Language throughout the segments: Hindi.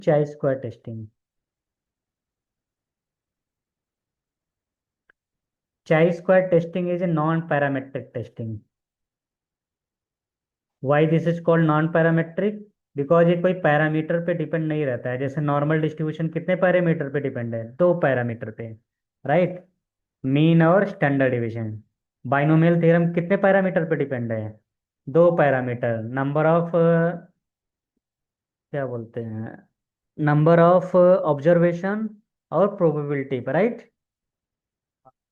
chi square testing. Chi square testing is a non-parametric testing. Why this is called non-parametric? Because ये कोई पैरामीटर पे डिपेंड नहीं रहता है। जैसे नॉर्मल डिस्ट्रीब्यूशन कितने पैरामीटर पे डिपेंड है? दो पैरामीटर पे, राइट? मीन और स्टैंडर्ड डिवीजन। बाइनोमियल थ्योरम कितने पैरामीटर पे डिपेंड है? दो पैरामीटर, नंबर ऑफ, क्या बोलते हैं, नंबर ऑफ ऑब्जर्वेशन और प्रोबेबिलिटी पर, राइट?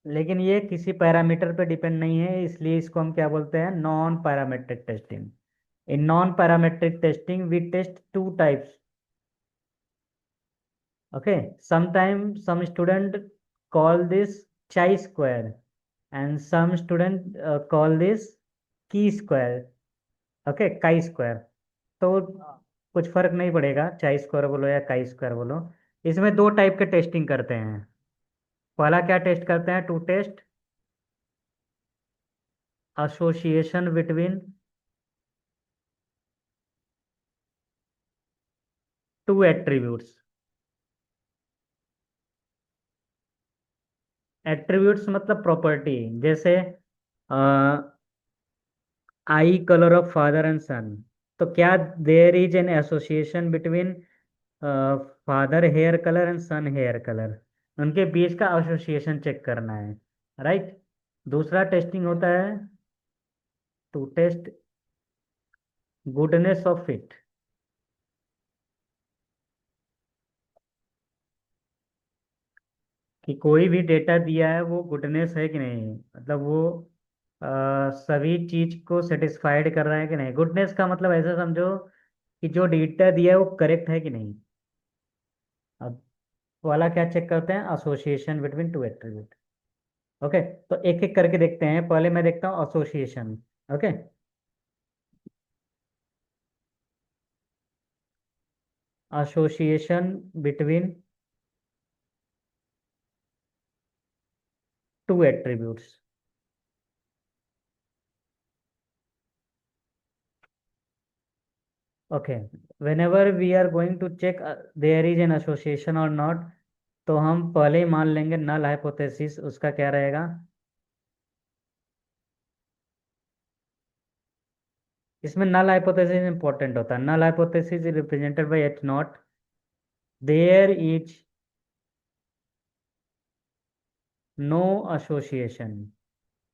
लेकिन ये किसी पैरामीटर पे डिपेंड नहीं है, इसलिए इसको हम क्या बोलते हैं? Non parametric testing. In non parametric testing we test two types. Okay, sometimes some student call this chi square and some student call this की square. Okay, chi square. तो कुछ फर्क नहीं पड़ेगा, चाई स्क्वायर बोलो या काई स्क्वायर बोलो। इसमें दो टाइप के टेस्टिंग करते हैं। पहला क्या टेस्ट करते हैं? To test association between two attributes. Attributes मतलब प्रॉपर्टी। जैसे eye colour of father and son, तो क्या there is an association between father hair colour and son hair colour? उनके बीच का एसोसिएशन चेक करना है, राइट? दूसरा टेस्टिंग होता है to test goodness of fit, कि कोई भी डेटा दिया है वो गुडनेस है कि नहीं, मतलब वो सभी चीज को सेटिस्फाइड कर रहा है कि नहीं। गुडनेस का मतलब ऐसा समझो कि जो डेटा दिया है वो करेक्ट है कि नहीं। अब वाला क्या चेक करते हैं? Association between to attribute. Okay, तो एक एक करके देखते हैं। पहले मैं देखता हूँ association. Okay, association between two attributes. Okay, whenever we are going to check there is an association or not, तो हम पहले ही मान लेंगे नल हाइपोथेसिस उसका क्या रहेगा। इसमें नल हाइपोथेसिस इंपॉर्टेंट होता है। Null hypothesis is represented by H not, there is no association.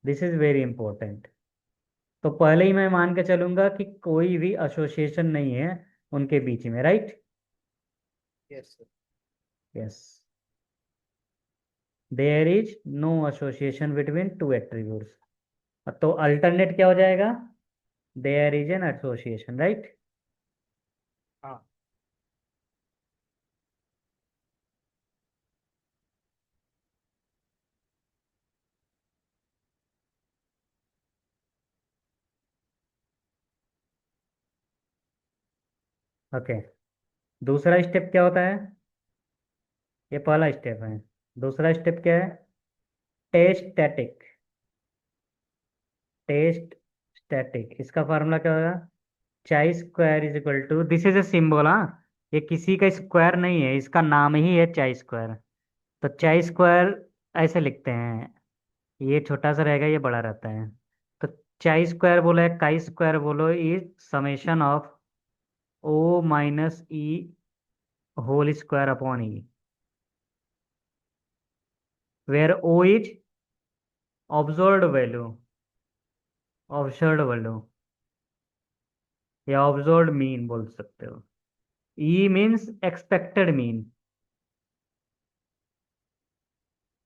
This is very important. तो पहले ही मैं मान के चलूंगा कि कोई भी एसोसिएशन नहीं है उनके बीच में, right? Yes sir. Yes, there is no association between two attributes. तो अल्टरनेट क्या हो जाएगा? There is an association, right? हाँ। ओके, दूसरा स्टेप क्या होता है? ये पहला स्टेप है। दूसरा स्टेप क्या है? Test static. टेस्ट स्टैटिक, इसका फार्मूला क्या होगा? Chi square is equal to, this is a symbol, हाँ, ये किसी का स्क्वायर नहीं है, इसका नाम ही है चाई स्क्वायर। तो चाई स्क्वायर ऐसे लिखते हैं, ये छोटा सा रहेगा, ये बड़ा रहता है। तो चाई स्क्वायर बोलो या काई स्क्वायर बोलो, is summation of O minus E whole square upon E, where O is observed value, observed value या ऑब्जर्व्ड मीन बोल सकते हो। E means expected mean.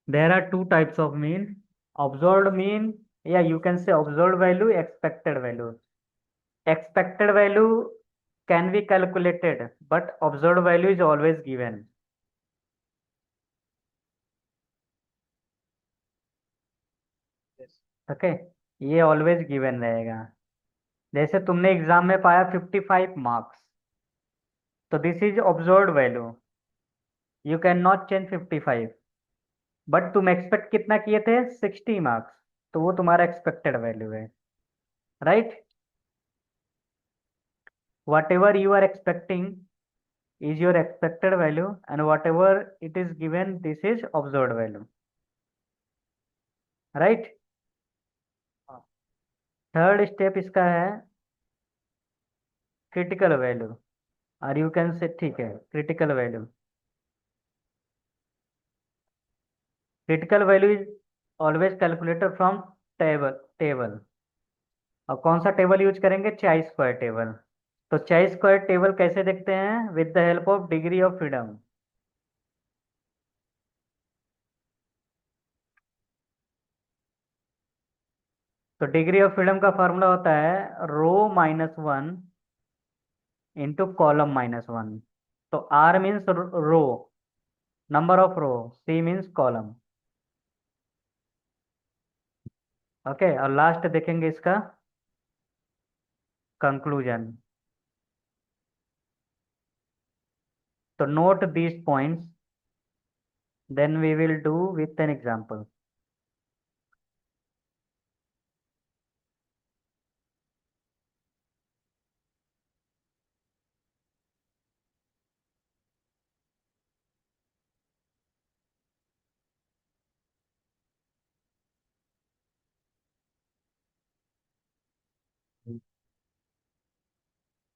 There are two types of mean, observed mean या you can say observed value, expected value. Expected value can be calculated, but observed value is always given. Yes. Okay, ये ऑलवेज गिवन रहेगा। जैसे तुमने एग्जाम में पाया 55 मार्क्स, तो this is observed value, you can not change 55। But तुम एक्सपेक्ट कितना किए थे? 60 मार्क्स, तो वो तुम्हारा एक्सपेक्टेड वैल्यू है, right? Whatever you are expecting is your expected value, and whatever it is given, this is observed value, right? हाँ थर्ड स्टेप इसका है क्रिटिकल वैल्यू, और यू कैन से ठीक है critical value. Critical value is always calculated from table. और कौन सा टेबल यूज करेंगे? चाई स्क्वायर टेबल। तो चाई स्क्वायर टेबल कैसे देखते हैं? With the help of degree of freedom. तो डिग्री ऑफ फ्रीडम का फॉर्मूला होता है रो-1 इंटू कॉलम-1। तो R means row, number of row, C means column. Okay, और लास्ट देखेंगे इसका कंक्लूजन। तो note these points, then we will do with an example.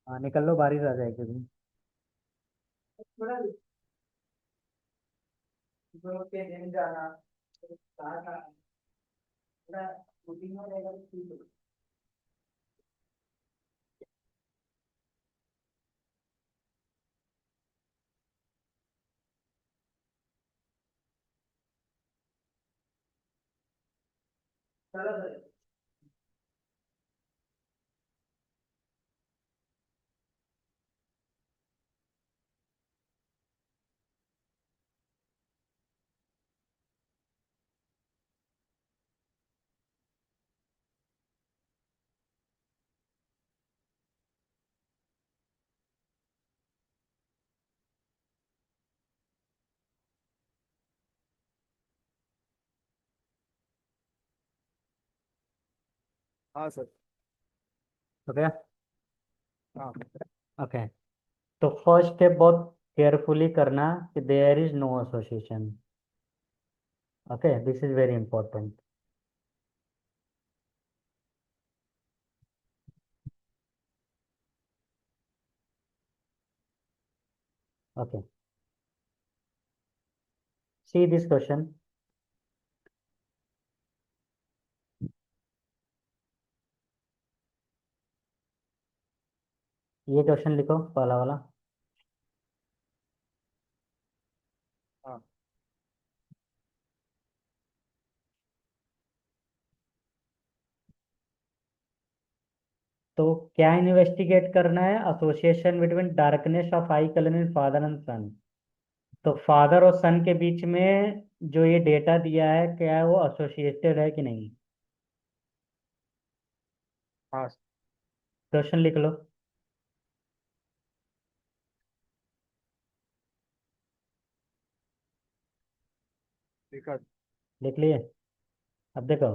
हाँ निकल लो, बारिश आ जाएगी अभी। दिन जाना हाँ सर। ओके। हाँ ओके, तो फर्स्ट स्टेप बहुत केयरफुली करना कि there is no association. Okay, this is very important. Okay, see this question. ये क्वेश्चन लिखो पहला वाला। हाँ तो क्या इन्वेस्टिगेट करना है? Association between darkness of eye colour in father and son. तो फादर और सन के बीच में जो ये डेटा दिया है, क्या वो एसोसिएटेड है कि नहीं? हाँ क्वेश्चन लिख लो। लिखा। लिख लिए? अब देखो,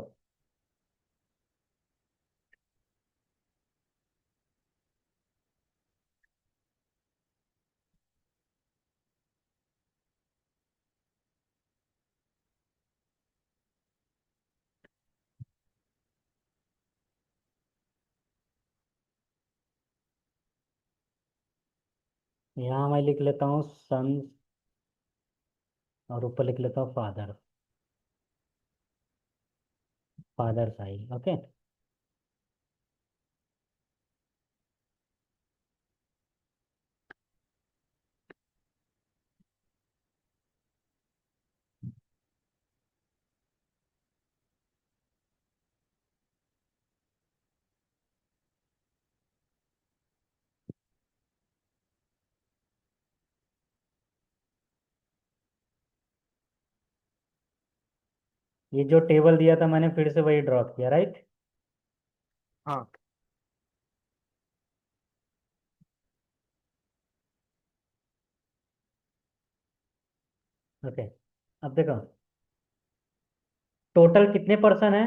यहाँ मैं लिख लेता हूँ सन, और ऊपर लिख लेता हूँ फादर, फादर साइड। ओके, ये जो टेबल दिया था मैंने फिर से वही ड्रॉ किया, राइट? हाँ ओके, अब देखो टोटल कितने पर्सन है?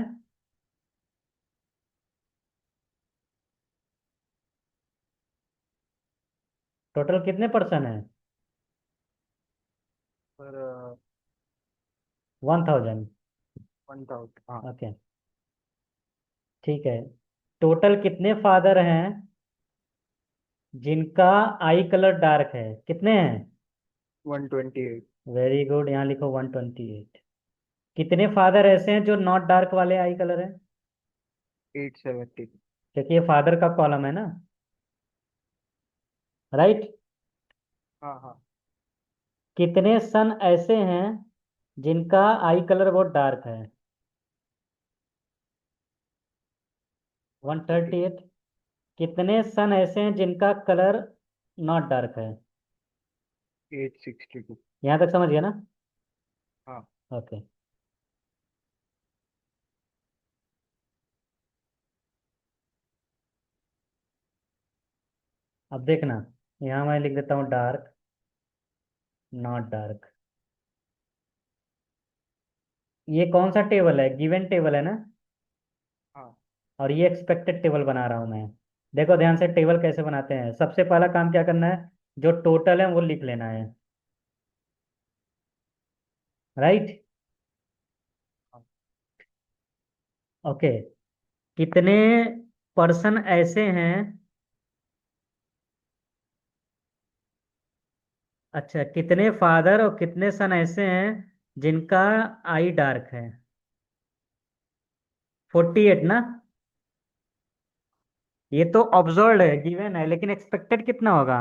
टोटल कितने पर्सन है? सर 1000। 1000। हाँ। ओके, ठीक है। टोटल कितने फादर हैं जिनका आई कलर डार्क है, कितने हैं? 128। वेरी गुड, यहाँ लिखो 128। कितने फादर ऐसे हैं जो नॉट डार्क वाले आई कलर है? 870। क्योंकि ये फादर का कॉलम है ना, राइट। हाँ हाँ। कितने सन ऐसे हैं जिनका आई कलर बहुत डार्क है? 130। 138। कितने सन ऐसे हैं जिनका कलर नॉट डार्क है? 862। यहाँ तक समझ गया ना? हाँ। ओके। अब देखना, यहाँ मैं लिख देता हूँ डार्क, नॉट डार्क। ये कौन सा टेबल है? गिवन टेबल है ना, हाँ और ये एक्सपेक्टेड टेबल बना रहा हूँ मैं। देखो ध्यान से, टेबल कैसे बनाते हैं। सबसे पहला काम क्या करना है, जो टोटल है वो लिख लेना है, राइट। हाँ। ओके। कितने पर्सन ऐसे हैं, अच्छा, कितने फादर और कितने सन ऐसे हैं जिनका आई डार्क है? 48 ना? ये तो ऑब्जर्व्ड है, गिवन है, लेकिन एक्सपेक्टेड कितना होगा?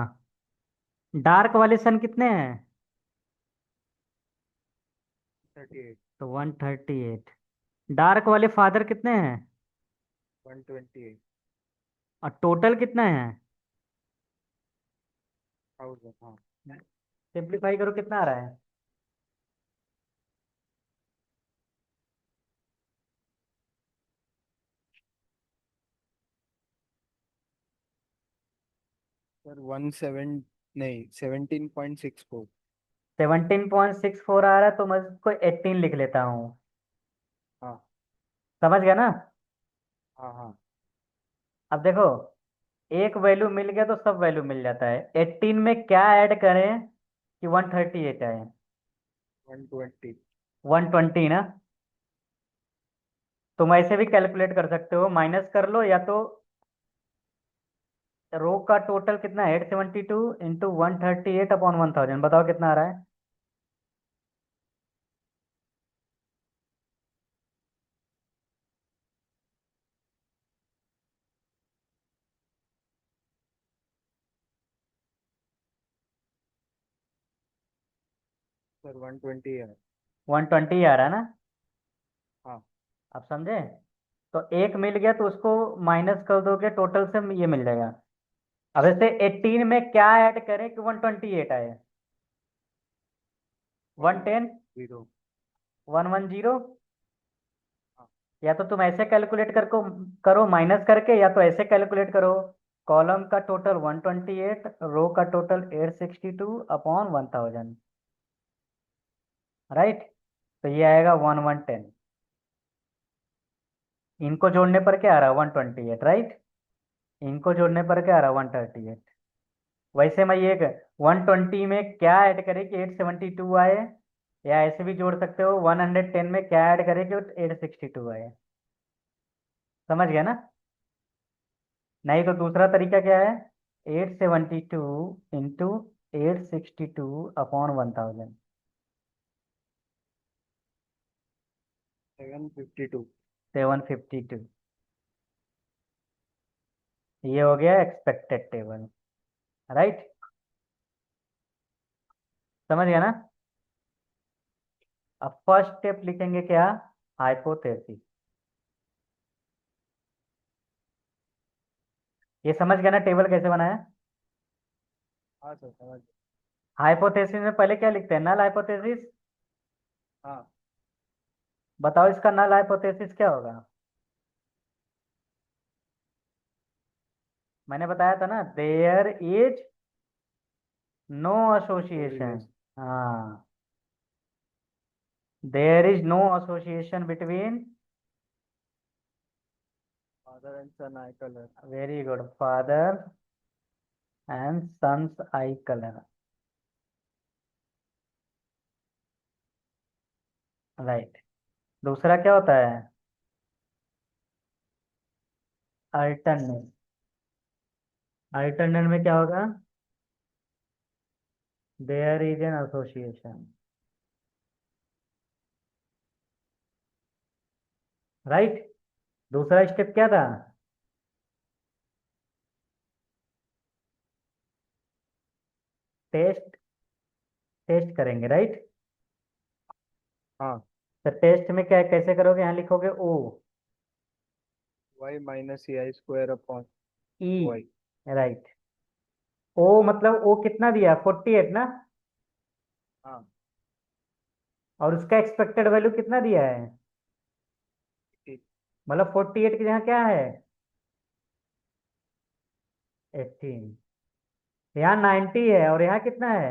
डार्क वाले सन कितने हैं? 38। तो 138। डार्क वाले फादर कितने हैं? 128। और टोटल कितना है? 1000। हाँ सिंप्लीफाई करो, कितना आ रहा है? सर 17, नहीं 17.64। 17.64 आ रहा है, तो मैं इसको 18 लिख लेता हूँ। हाँ समझ गया ना? हाँ हाँ। अब देखो, एक वैल्यू मिल गया तो सब वैल्यू मिल जाता है। 18 में क्या ऐड करें कि 138 आए? 120। 120 ना? तुम ऐसे भी कैलकुलेट कर सकते हो, माइनस कर लो, या तो रो का टोटल कितना है, 872 इंटू 138 अपॉन 1000, बताओ कितना आ रहा है? सर 120 है। 120 आ रहा है ना? हाँ। आप समझे? तो एक मिल गया तो उसको माइनस कर दोगे, टोटल से ये मिल जाएगा। अब ऐसे 18 में क्या ऐड करें कि 128 आए? वन 110? 0। 110? हाँ या तो तुम ऐसे कैलकुलेट कर को करो माइनस करके, या तो ऐसे कैलकुलेट करो, कॉलम का टोटल 128, रो का टोटल 862 अपॉन 1000, राइट। तो ये आएगा 1110। इनको जोड़ने पर क्या आ रहा है? 128, राइट। इनको जोड़ने पर क्या आ रहा है? 138। वैसे मैं ये 120 में क्या ऐड करें कि 872 आए, या ऐसे भी जोड़ सकते हो, 110 में क्या ऐड करें कि 862 आए। समझ गया ना? नहीं तो दूसरा तरीका क्या है, 872 इंटू 862 अपॉन 1000। 752। 752। ये हो गया एक्सपेक्टेड टेबल, राइट। समझ गया ना? अब फर्स्ट स्टेप लिखेंगे क्या, हाइपोथेसिस। ये समझ गया ना टेबल कैसे बनाया? हाँ सर समझ। हाइपोथेसिस में पहले क्या लिखते हैं, नल हाइपोथेसिस। हाँ बताओ इसका नल हाइपोथेसिस क्या होगा? मैंने बताया था ना, there is no association. Correlation. हाँ, there is no association between, father and son eye colour. Very good, father and sons eye colour. Right. दूसरा क्या होता है? अल्टरनेट। अल्टरनेट में क्या होगा? There is an association. Right. दूसरा स्टेप क्या था? टेस्ट। टेस्ट करेंगे, राइट। हाँ। तो टेस्ट में क्या कैसे करोगे? यहाँ लिखोगे O. Y minus A I square upon E. Y. Right. ओ मतलब ओ कितना दिया? 48 ना। हाँ। और उसका एक्सपेक्टेड वैल्यू कितना दिया है? ठीक। मतलब 48 की जगह क्या है? 18। यहाँ 90 है और यहाँ कितना है?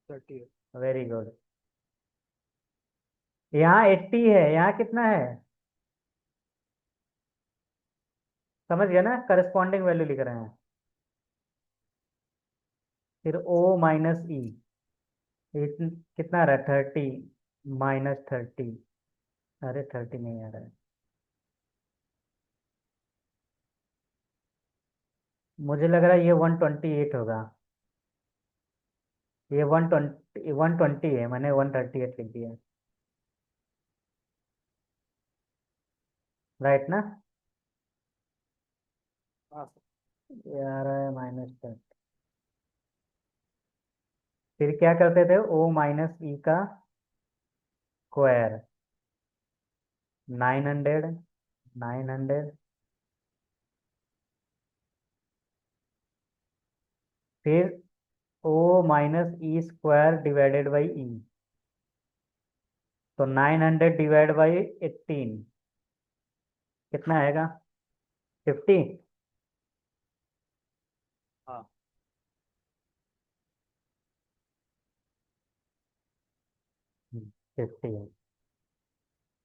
30 है। Very good. यहाँ 80 है, यहाँ कितना है? समझ गया ना? करस्पॉन्डिंग वैल्यू लिख रहे हैं। फिर ओ माइनस ई। कितना आ रहा है? 30 माइनस 30। अरे 30 नहीं आ रहा है। मुझे लग रहा है ये 128 होगा। ये 120 है, मैंने 138 लिख दिया। राइट ना? हाँ। ये आ रहा है -10। फिर क्या करते थे? ओ माइनस ई का स्क्वायर। 900। 900। फिर O minus E square divided by E. तो 900 डिवाइड बाई 18 कितना आएगा? 50। हाँ। 50 है।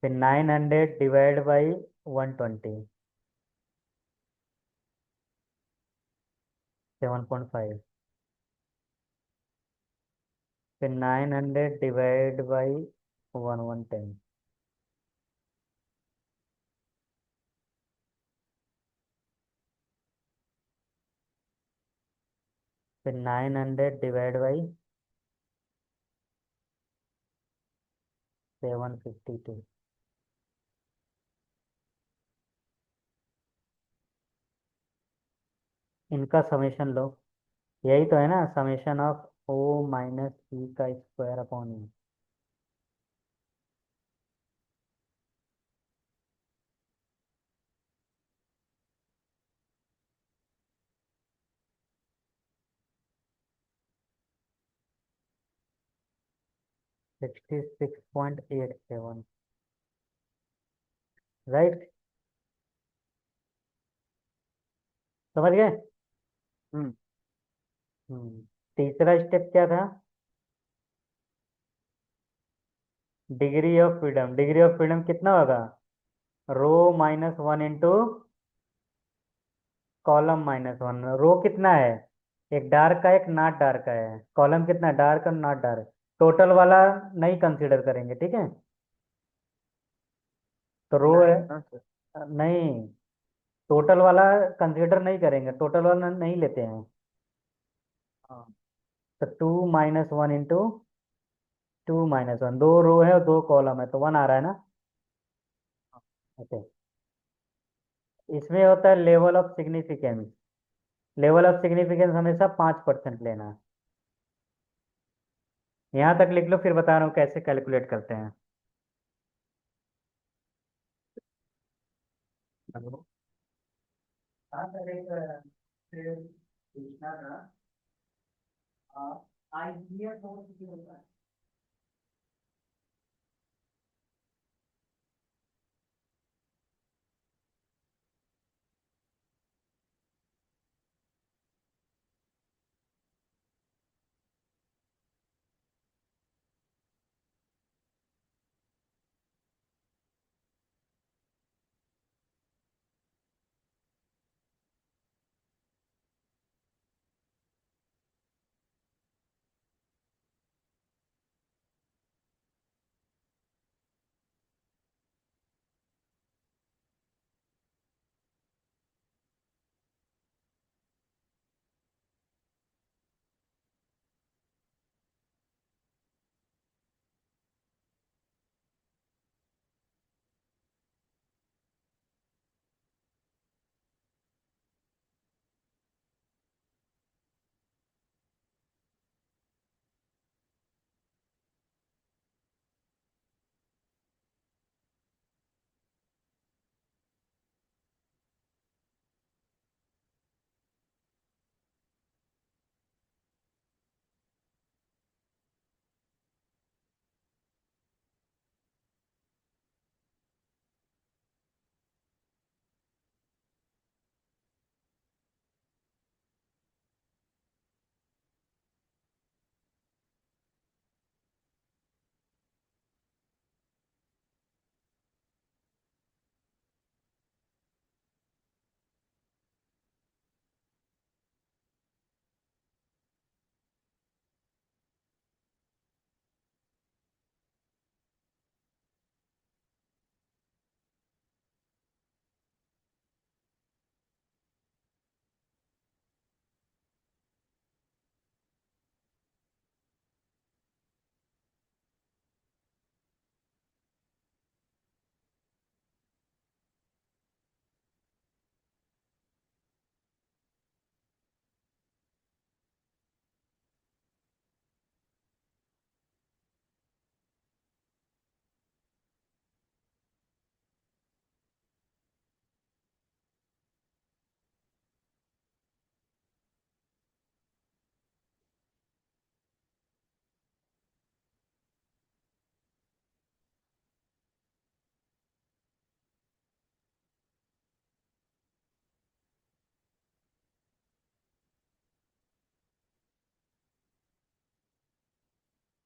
फिर 900 डिवाइड बाई 120। 7.5। फिर 900 डिवाइड बाई 1110। फिर 900 डिवाइड बाई 752। इनका समेशन लो। यही तो है ना, समेशन ऑफ ओ माइनस ई का स्क्वायर अपॉन ई। 66.87। राइट। समझ गए? हम्म। हम्म। तीसरा स्टेप क्या था? Degree of freedom. Degree of freedom कितना होगा? रो -1 इंटू कॉलम -1। रो कितना है? एक डार्क का एक नॉट डार्क का है। कॉलम कितना? डार्क और नॉट डार्क। टोटल वाला नहीं कंसीडर करेंगे, ठीक है? तो रो है। नहीं ना सर। नहीं, टोटल वाला कंसीडर नहीं करेंगे, टोटल वाला नहीं लेते हैं। हाँ। तो 2 - 1 इंटू 2 - 1। दो रो है और दो कॉलम है तो 1 आ रहा है ना? हाँ। ओके। इसमें होता है level of significance. Level of significance हमेशा 5% लेना है। यहाँ तक लिख लो, फिर बता रहा हूँ कैसे कैलकुलेट करते हैं। हेलो। हाँ सर, एक फिर पूछना था। आइडिया फोर्स की होता है।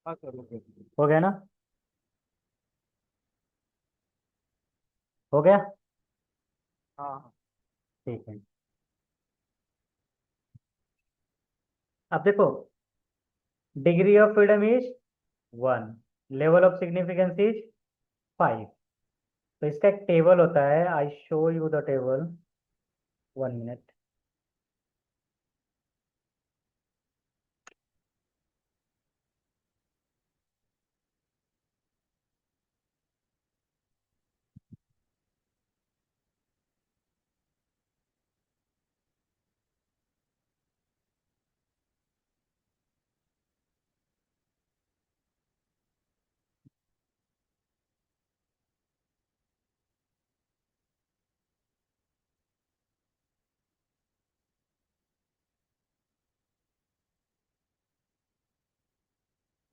हाँ करो फिर। हो गया ना? हो गया। हाँ हाँ। ठीक है। अब देखो, degree of freedom is 1, level of significance is 5। तो इसका एक टेबल होता है, I show you the table, 1 minute.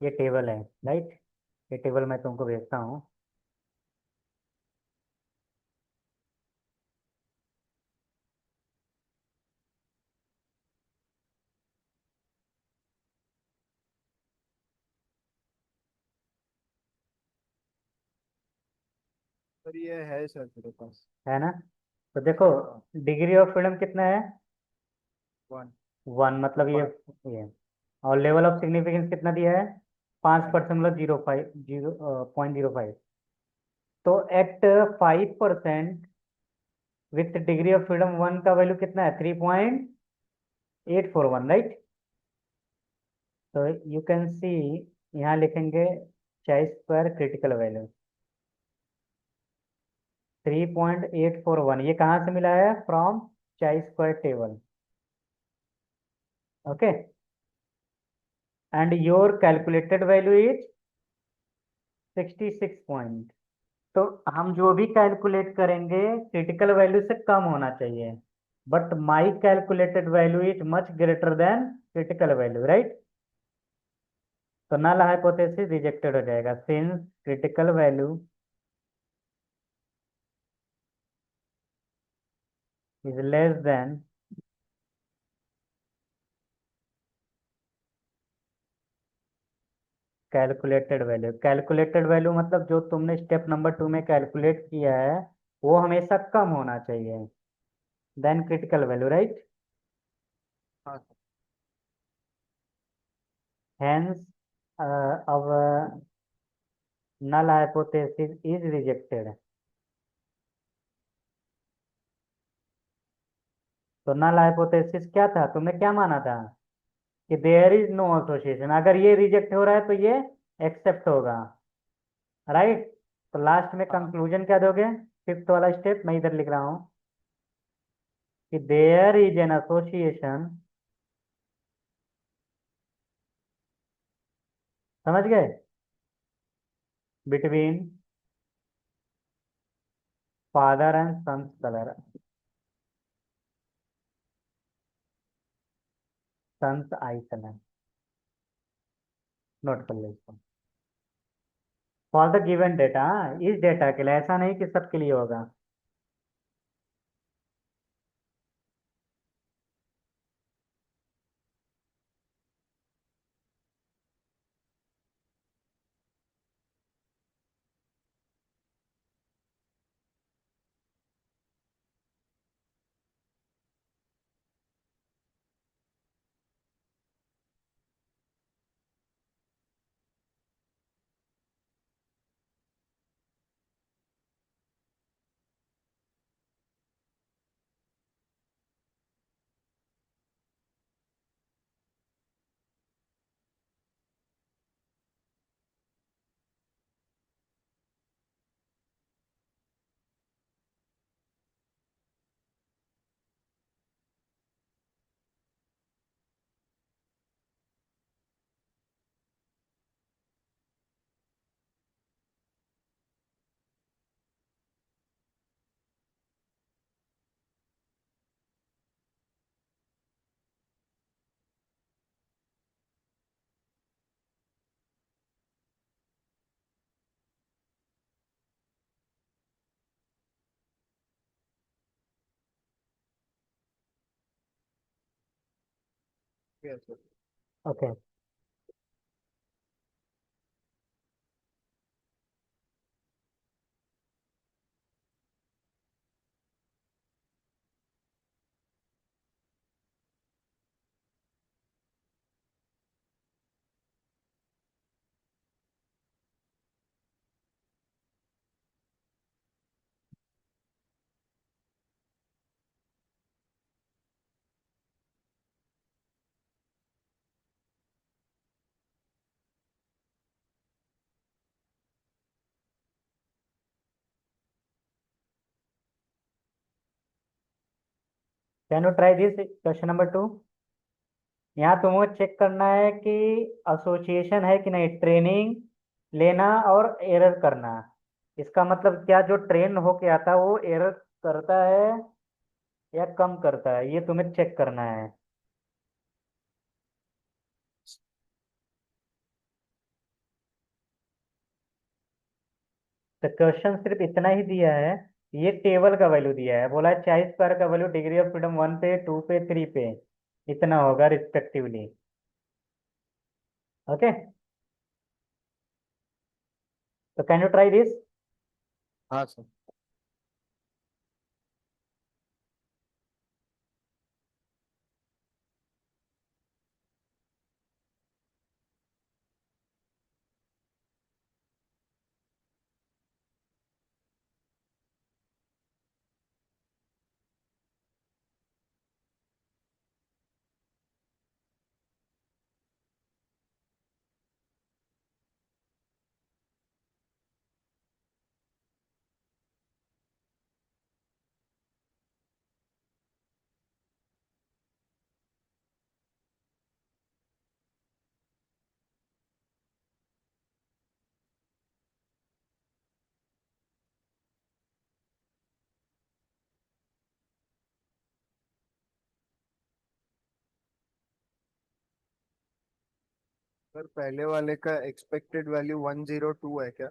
ये टेबल है, राइट? ये टेबल मैं तुमको भेजता हूँ। सर ये है सर मेरे पास। है ना? तो देखो, हाँ। डिग्री ऑफ फ्रीडम कितना है? 1। 1, मतलब ये 5। ये और लेवल ऑफ सिग्निफिकेंस कितना दिया है? 5%, मतलब 0.5, 0.05। तो at 5% with degree of freedom 1 का वैल्यू कितना है? 3.841, राइट? तो यू कैन सी, यहाँ लिखेंगे चाई स्क्वायर क्रिटिकल वैल्यू 3.841। ये कहाँ से मिला है? फ्रॉम चाई square table. Okay. And your calculated value is 66 point. तो हम जो भी कैलकुलेट करेंगे क्रिटिकल वैल्यू से कम होना चाहिए, but my calculated value is much greater than critical value, right? तो नल हाइपोथेसिस रिजेक्टेड हो जाएगा, since critical value is less than calculated value. Calculated value मतलब जो तुमने स्टेप नंबर 2 में कैलकुलेट किया है, वो हमेशा कम होना चाहिए देन क्रिटिकल वैल्यू, राइट? हाँ सर। हेंस अब नल हाइपोथेसिस इज रिजेक्टेड। तो नल हाइपोथेसिस क्या था? तुमने क्या माना था? कि देयर इज नो एसोसिएशन। अगर ये रिजेक्ट हो रहा है तो ये एक्सेप्ट होगा, राइट? तो लास्ट में हाँ कंक्लूजन क्या दोगे? फिफ्थ वाला स्टेप मैं इधर लिख रहा हूँ कि देयर इज एन एसोसिएशन, समझ गए? Between father and sons colour, sons eye colour. Note कर लो इसको। फॉर द गिवन डेटा, इस डेटा के लिए, ऐसा नहीं कि सबके लिए होगा। Yes sir. Okay. Can you try this question number 2। यहाँ तुम्हें चेक करना है कि एसोसिएशन है कि नहीं, ट्रेनिंग लेना और एरर करना। इसका मतलब क्या, जो ट्रेन होके आता है वो एरर करता है या कम करता है, ये तुम्हें चेक करना है। तो क्वेश्चन सिर्फ इतना ही दिया है, ये टेबल का वैल्यू दिया है, बोला है चाई स्क्वायर का वैल्यू डिग्री ऑफ फ्रीडम 1 पे, 2 पे, 3 पे इतना होगा रिस्पेक्टिवली। ओके, तो कैन यू ट्राई दिस। हाँ सर। सर पहले वाले का एक्सपेक्टेड वैल्यू 102 है क्या?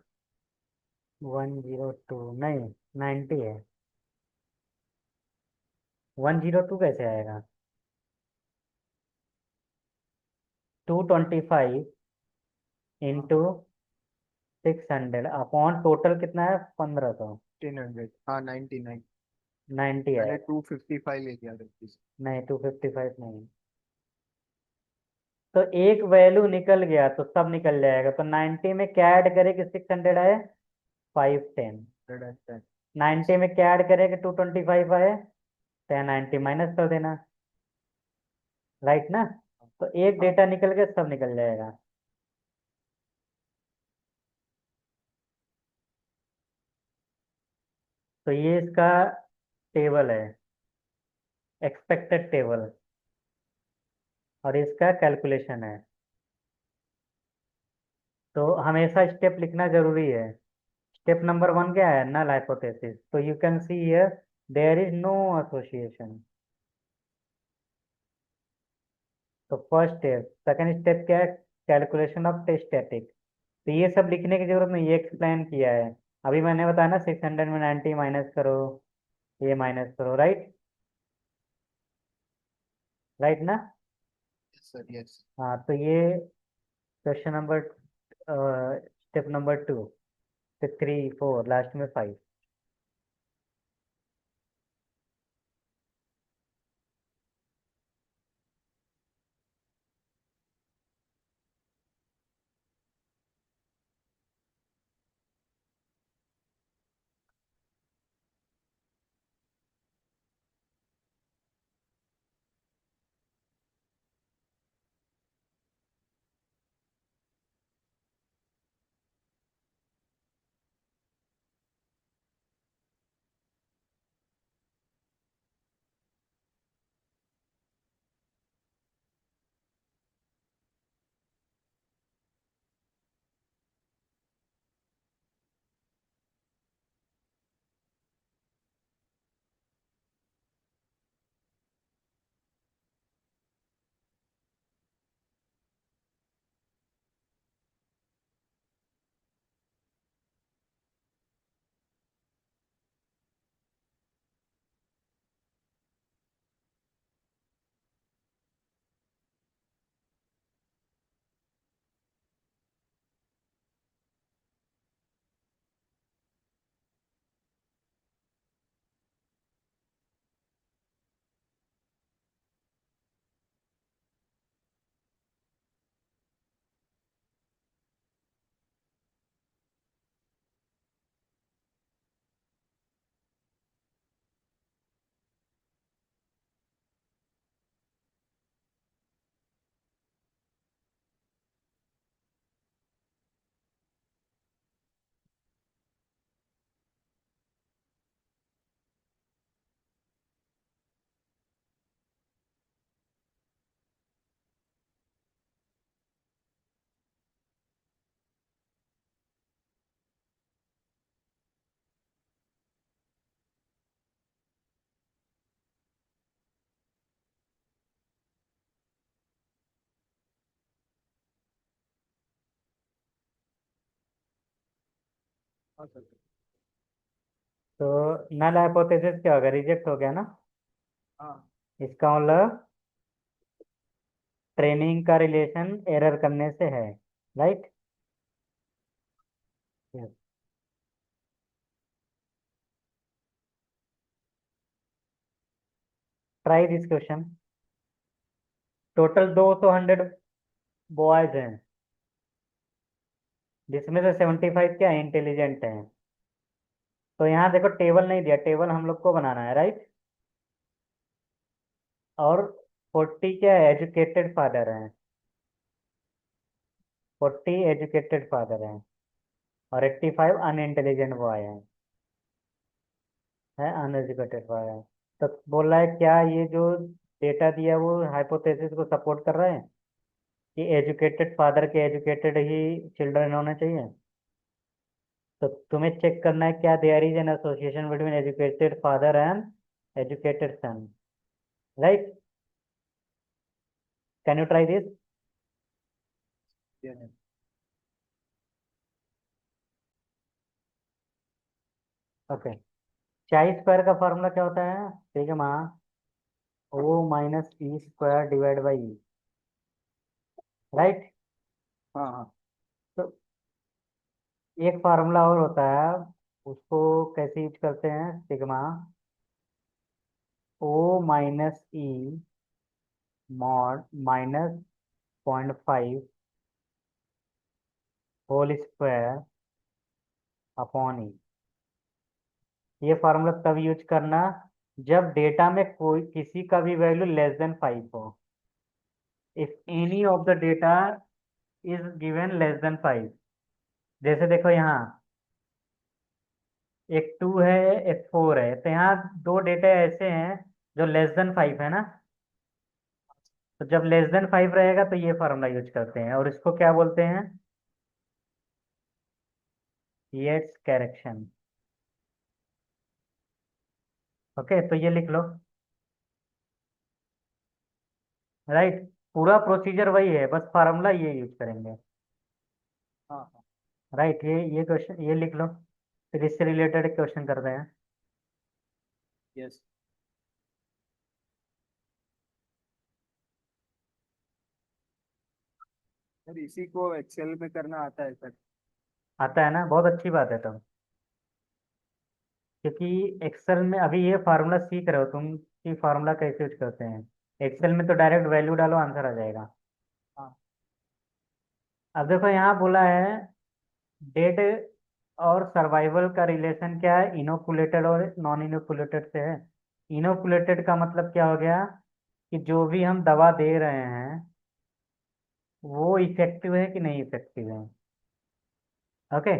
102 नहीं, 90 है। 102 कैसे आएगा? 225 इंटू 600 अपॉन टोटल कितना है, 1500। 1500, हाँ 99। 90 मैंने आएगा। 255 ले लिया था। नहीं, 255 नहीं। तो एक वैल्यू निकल गया तो सब निकल जाएगा, तो 90 में क्या ऐड करे कि 600 आए, 510। 110। 90 में क्या ऐड करे कि 225 आए, 1090 माइनस कर देना। राइट ना? तो एक डेटा निकल गया, सब निकल जाएगा। तो ये इसका टेबल है, एक्सपेक्टेड टेबल, और इसका कैलकुलेशन है। तो हमेशा स्टेप लिखना जरूरी है। स्टेप नंबर 1 क्या है, नल हाइपोथेसिस। तो you can see here there is no association. तो फर्स्ट स्टेप। सेकंड स्टेप क्या है, कैलकुलेशन ऑफ टेस्ट स्टैटिक। तो ये सब लिखने की जरूरत नहीं, ये एक्सप्लेन किया है। अभी मैंने बताया ना, 600 में 90 माइनस करो, ये माइनस करो, राइट? राइट ना? Sir yes. हाँ, तो ये क्वेश्चन नंबर, स्टेप नंबर 2, फिर 3, 4, लास्ट में 5। हाँ सर। तो नल हाइपोथेसिस क्या होगा, रिजेक्ट हो गया ना। हाँ। इसका मतलब ट्रेनिंग का रिलेशन एरर करने से है, right. Try this question. Total 200 boys हैं, जिसमें से 75 क्या इंटेलिजेंट हैं। तो यहाँ देखो टेबल नहीं दिया, टेबल हम लोग को बनाना है, राइट। और 40 क्या है, एजुकेटेड फादर हैं। 40 एजुकेटेड फादर हैं और 85 अनइंटेलिजेंट बॉय हैं, है अनएजुकेटेड बॉय है। तो बोल रहा है क्या ये जो डेटा दिया वो हाइपोथेसिस को सपोर्ट कर रहे हैं कि एजुकेटेड फादर के एजुकेटेड ही चिल्ड्रन होने चाहिए। तो तुम्हें चेक करना है क्या there is an association between educated father and educated son, right. Can you try this? ये है। ओके। चाई स्क्वायर का फॉर्मूला क्या होता है, sigma O minus E square divide by E, right. हाँ हाँ। तो एक फार्मूला और होता है, उसको कैसे यूज करते हैं, sigma O minus E mod minus 0.5 whole square upon E. ये फार्मूला तब यूज करना जब डेटा में कोई किसी का भी वैल्यू लेस देन 5 हो। If any of the data is given less than 5, जैसे देखो यहाँ एक 2 है, एक 4 है, तो यहाँ दो डेटा ऐसे हैं जो लेस देन 5 है ना। तो जब लेस देन 5 रहेगा तो ये फार्मूला यूज करते हैं और इसको क्या बोलते हैं, येट्स करेक्शन। ओके, तो ये लिख लो, राइट। पूरा प्रोसीजर वही है, बस फार्मूला ये यूज करेंगे, हाँ हाँ। राइट। ये क्वेश्चन ये लिख लो, फिर इससे रिलेटेड क्वेश्चन करते हैं। यस। सर इसी को एक्सेल में करना आता है सर। आता है ना, बहुत अच्छी बात है तब। क्योंकि एक्सेल में अभी ये फार्मूला सीख रहे हो तुम कि फार्मूला कैसे यूज करते हैं। एक्सेल में तो डायरेक्ट वैल्यू डालो, आंसर आ जाएगा। हाँ। अब देखो यहाँ बोला है डेट और सर्वाइवल का रिलेशन क्या है, इनोकुलेटेड और नॉन इनोकुलेटेड से है। इनोकुलेटेड का मतलब क्या हो गया कि जो भी हम दवा दे रहे हैं वो इफेक्टिव है कि नहीं इफेक्टिव है। ओके।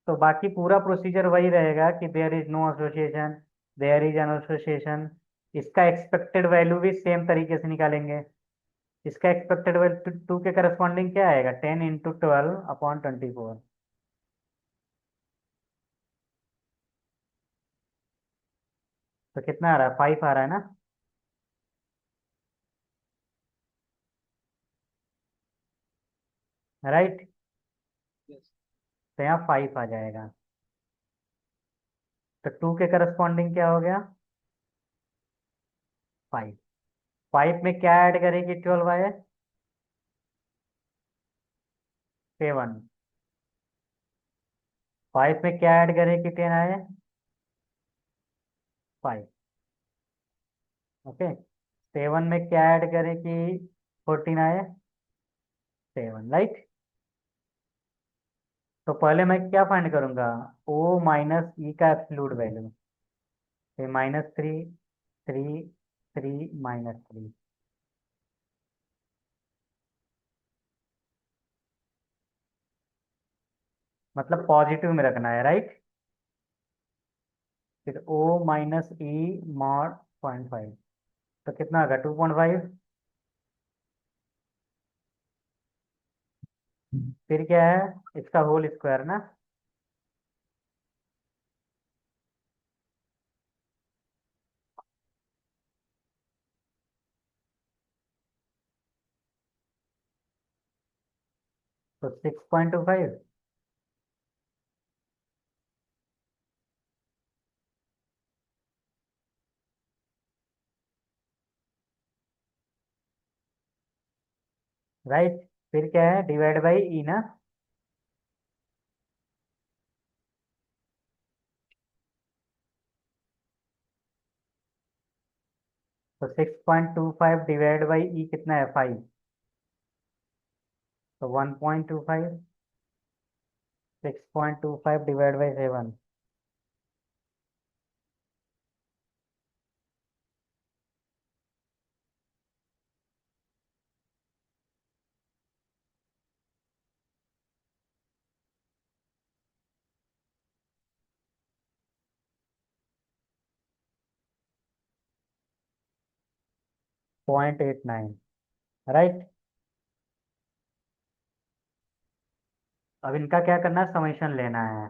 तो बाकी पूरा प्रोसीजर वही रहेगा कि there is no association, there is an association. इसका एक्सपेक्टेड वैल्यू भी सेम तरीके से निकालेंगे। इसका एक्सपेक्टेड वैल्यू टू के करस्पॉन्डिंग क्या आएगा, 10 × 12/24। तो कितना आ रहा है, 5 आ रहा है ना। राइट। यस। तो यहाँ 5 आ जाएगा। तो 2 के करस्पॉन्डिंग क्या हो गया, 5। 5 में क्या ऐड करेंगे, 12 आए, 7। 5 में क्या ऐड करें कि 10 आए, 5। ओके। 7 में क्या ऐड करें कि 14 आए, 7, राइट। तो पहले मैं क्या फाइंड करूंगा, ओ माइनस ई का एब्सोल्यूट वैल्यू। -3, 3, 3, -3। मतलब पॉजिटिव में रखना है, राइट। फिर ओ माइनस ई मॉड 0.5, तो कितना होगा, 2.5। फिर क्या है, इसका होल स्क्वायर ना। तो 6.25। राइट। फिर क्या है, डिवाइड बाई ई ना। तो 6.25 डिवाइड बाई ई कितना है, 5। तो 1.25। 6.25 डिवाइड बाई 7। 0.89। राइट। अब इनका क्या करना है, समेशन लेना है।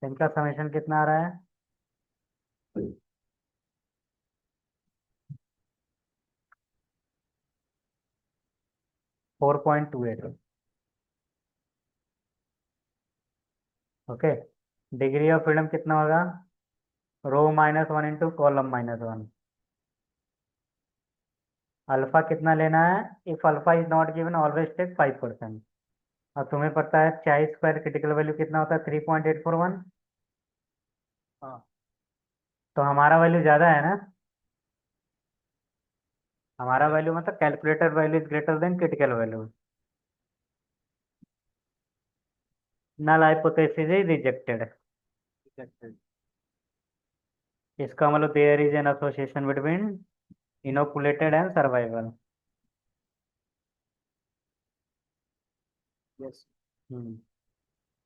इनका समेशन कितना आ रहा है, 4.28। ओके। डिग्री ऑफ फ्रीडम कितना होगा, रो -1 इंटू कॉलम -1। अल्फा कितना लेना है, if alpha is not given always take 5%। और तुम्हें पता है चाई स्क्वायर क्रिटिकल वैल्यू कितना होता है, 3.841। हाँ। तो हमारा वैल्यू ज्यादा है ना। हमारा वैल्यू मतलब calculator value is greater than critical value. Null hypothesis is rejected. rejected। इसका मतलब there is an association between inoculated and survival. Yes. Hmm.